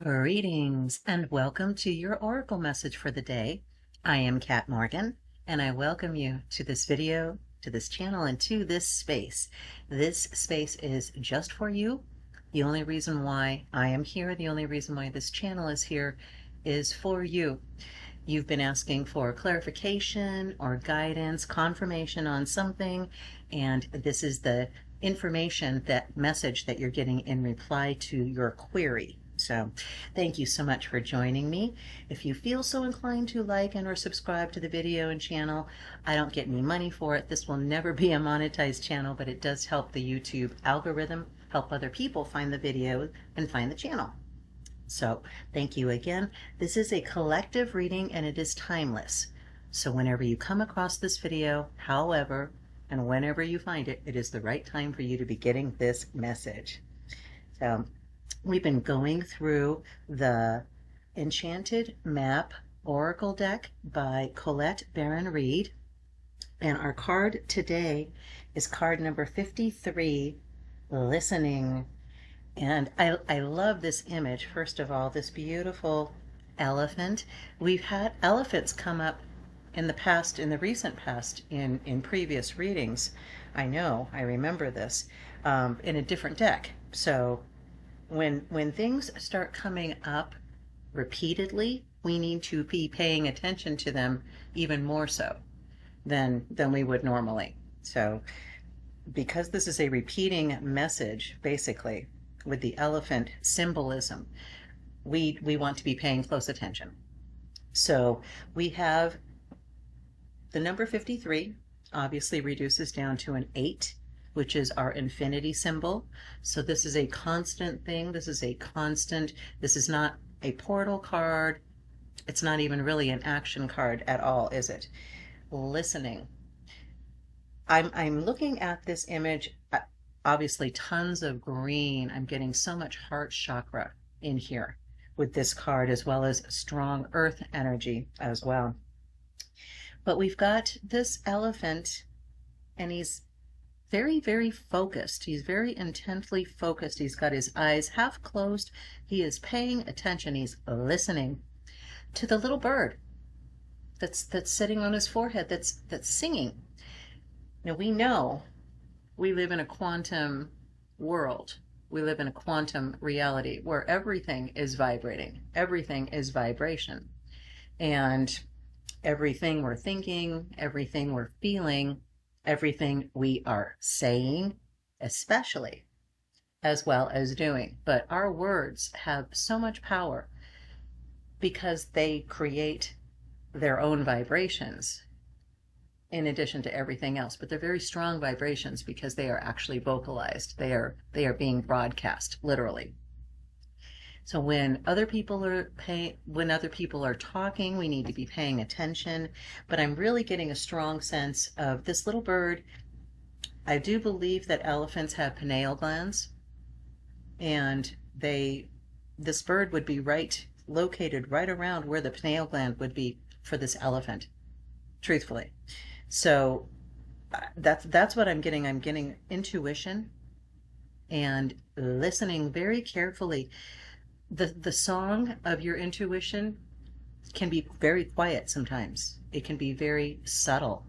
Greetings and welcome to your Oracle message for the day. I am Kat Morgan and I welcome you to this video, to this channel, and to this space. This space is just for you. The only reason why I am here, the only reason why this channel is here is for you. You've been asking for clarification or guidance, confirmation on something, and this is the information, that message that you're getting in reply to your query. So thank you so much for joining me. If you feel so inclined to like and or subscribe to the video and channel, I don't get any money for it. This will never be a monetized channel, but it does help the YouTube algorithm, help other people find the video and find the channel. So thank you again. This is a collective reading and it is timeless. So whenever you come across this video, however, and whenever you find it, it is the right time for you to be getting this message. So we've been going through the Enchanted Map Oracle deck by Colette Baron-Reid. And our card today is card number 53, Listening. And I love this image. First of all, this beautiful elephant. We've had elephants come up in the past, in the recent past, in previous readings. I know, I remember this, in a different deck. So when things start coming up repeatedly, we need to be paying attention to them even more so than we would normally. So because this is a repeating message, basically, with the elephant symbolism, we want to be paying close attention. So we have the number 53 obviously reduces down to an 8, which is our infinity symbol. So this is a constant thing. This is a constant. This is not a portal card. It's not even really an action card at all, is it? Listening. I'm looking at this image, obviously tons of green. I'm getting so much heart chakra in here with this card, as well as strong earth energy as well. But we've got this elephant and he's very, very focused. He's very intently focused. He's got his eyes half closed. He is paying attention. He's listening to the little bird that's sitting on his forehead, that's singing. Now we know we live in a quantum world. We live in a quantum reality where everything is vibrating. Everything is vibration. And everything we're thinking, everything we're feeling, everything we are saying, especially, as well as doing. But our words have so much power because they create their own vibrations in addition to everything else. But they're very strong vibrations because they are actually vocalized. They are being broadcast, literally. So when other people are talking, we need to be paying attention. But I'm really getting a strong sense of this little bird. I do believe that elephants have pineal glands, and this bird would be located right around where the pineal gland would be for this elephant, truthfully. So that's what I'm getting. I'm getting intuition and listening very carefully. The song of your intuition can be very quiet sometimes. It can be very subtle.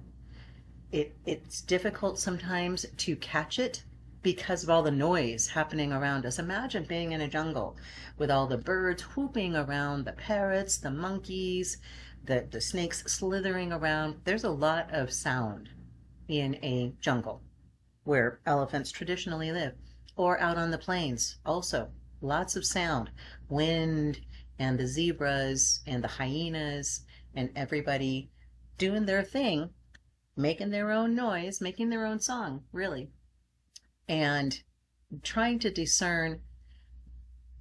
It's difficult sometimes to catch it because of all the noise happening around us. Imagine being in a jungle with all the birds whooping around, the parrots, the monkeys, the snakes slithering around. There's a lot of sound in a jungle where elephants traditionally live, or out on the plains also. Lots of sound, wind, and the zebras and the hyenas and everybody doing their thing, making their own noise, making their own song, really, and trying to discern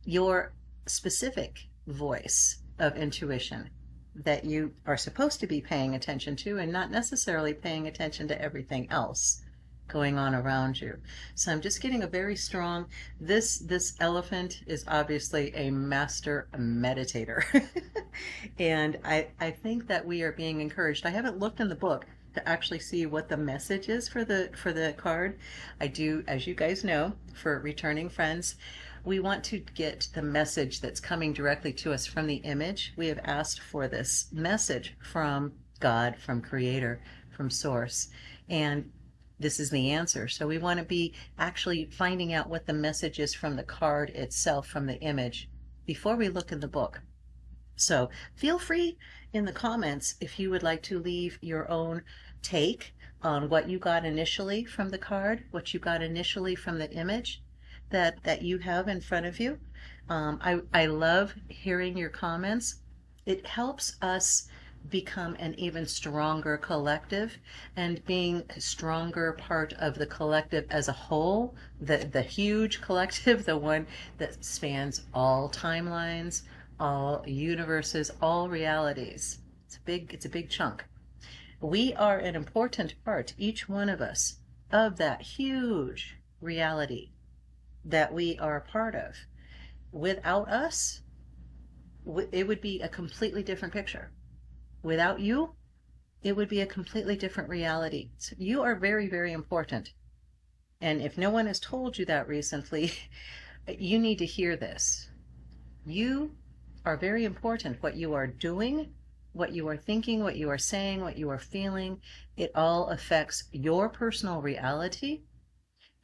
your specific voice of intuition that you are supposed to be paying attention to, and not necessarily paying attention to everything else going on around you. So I'm just getting a very strong, this elephant is obviously a master meditator. And I think that we are being encouraged. I haven't looked in the book to actually see what the message is for the card. I do, as you guys know, for returning friends, we want to get the message that's coming directly to us from the image. We have asked for this message from God, from Creator, from Source, and this is the answer. So we want to be actually finding out what the message is from the card itself, from the image, before we look in the book. So feel free in the comments if you would like to leave your own take on what you got initially from the card, what you got initially from the image that you have in front of you. I love hearing your comments. It helps us become an even stronger collective, and being a stronger part of the collective as a whole, the huge collective, the one that spans all timelines, all universes, all realities. It's a big chunk. We are an important part, each one of us, of that huge reality that we are a part of. Without us, it would be a completely different picture. Without you, it would be a completely different reality. So you are very, very important. And if no one has told you that recently, you need to hear this. You are very important. What you are doing, what you are thinking, what you are saying, what you are feeling, it all affects your personal reality.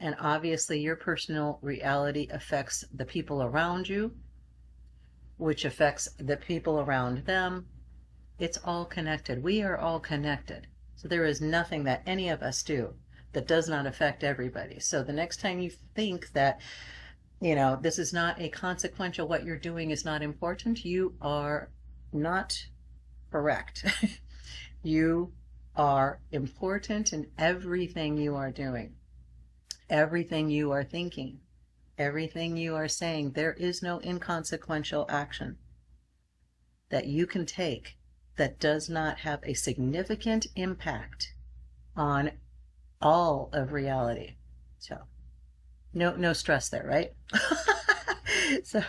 And obviously your personal reality affects the people around you, which affects the people around them. It's all connected. We are all connected. So there is nothing that any of us do that does not affect everybody. So the next time you think that, this is not a consequential, what you're doing is not important, you are not correct. You are important in everything you are doing, everything you are thinking, everything you are saying. There is no inconsequential action that you can take that does not have a significant impact on all of reality. So no stress there, right? So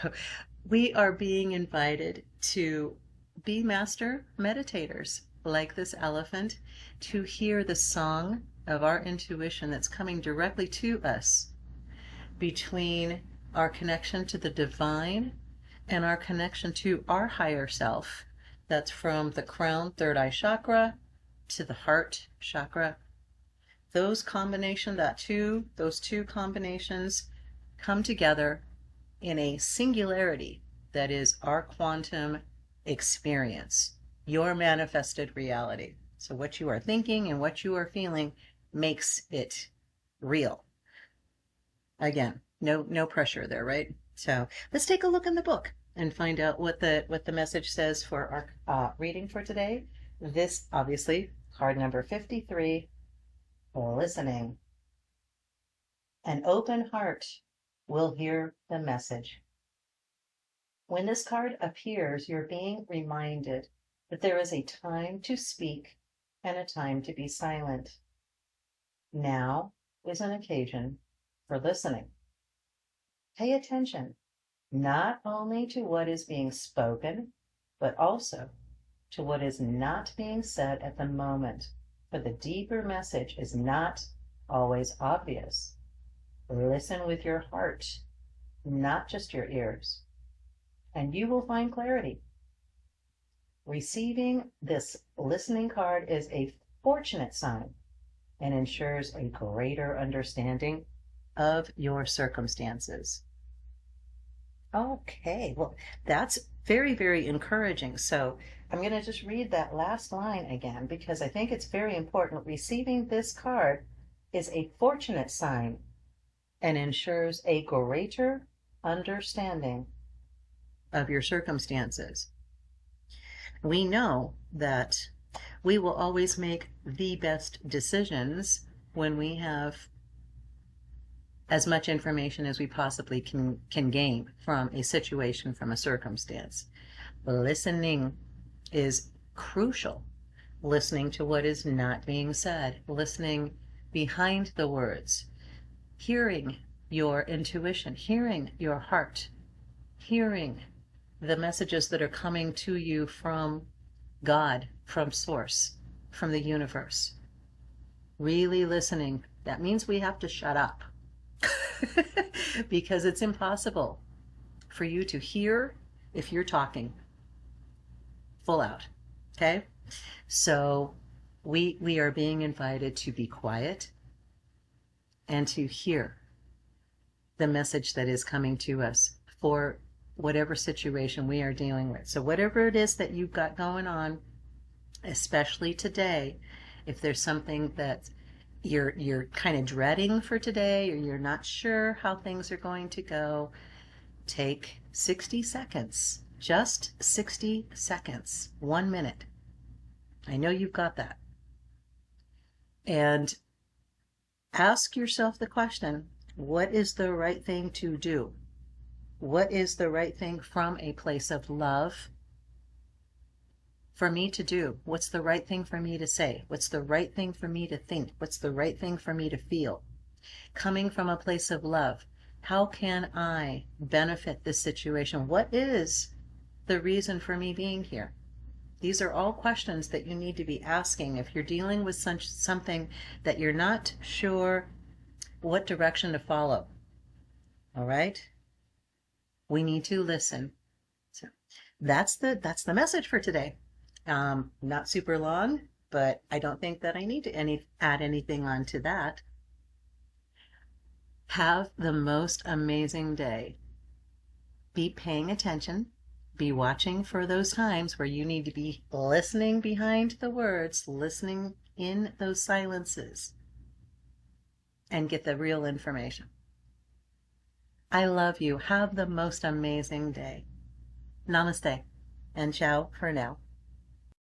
we are being invited to be master meditators like this elephant, to hear the song of our intuition that's coming directly to us, between our connection to the divine and our connection to our higher self. That's from the crown, third eye chakra, to the heart chakra. Those two combinations come together in a singularity that is our quantum experience, your manifested reality. So what you are thinking and what you are feeling makes it real. Again, no pressure there, right? So let's take a look in the book and find out what the message says for our reading for today. This, obviously, card number 53, listening. An open heart will hear the message. When this card appears, you're being reminded that there is a time to speak and a time to be silent. Now is an occasion for listening. Pay attention not only to what is being spoken, but also to what is not being said at the moment, for the deeper message is not always obvious. Listen with your heart, not just your ears, and you will find clarity. Receiving this listening card is a fortunate sign and ensures a greater understanding of your circumstances. Okay, well, that's very, very encouraging. So I'm going to just read that last line again, because I think it's very important. Receiving this card is a fortunate sign and ensures a greater understanding of your circumstances. We know that we will always make the best decisions when we have as much information as we possibly can gain from a situation, from a circumstance. Listening is crucial. Listening to what is not being said, listening behind the words, hearing your intuition, hearing your heart, hearing the messages that are coming to you from God, from Source, from the universe. Really listening. That means we have to shut up. Because it's impossible for you to hear if you're talking full out. Okay? So we are being invited to be quiet and to hear the message that is coming to us for whatever situation we are dealing with. So whatever it is that you've got going on, especially today, if there's something that you're kind of dreading for today, or you're not sure how things are going to go, take 60 seconds, just 60 seconds, 1 minute. I know you've got that. And ask yourself the question, what is the right thing to do? What is the right thing from a place of love for me to do? What's the right thing for me to say? What's the right thing for me to think? What's the right thing for me to feel? Coming from a place of love, how can I benefit this situation? What is the reason for me being here? These are all questions that you need to be asking if you're dealing with something that you're not sure what direction to follow. All right? We need to listen. So that's the message for today. Not super long, but I don't think that I need to add anything on to that. Have the most amazing day. Be paying attention. Be watching for those times where you need to be listening behind the words, listening in those silences, and get the real information. I love you. Have the most amazing day. Namaste, and ciao for now.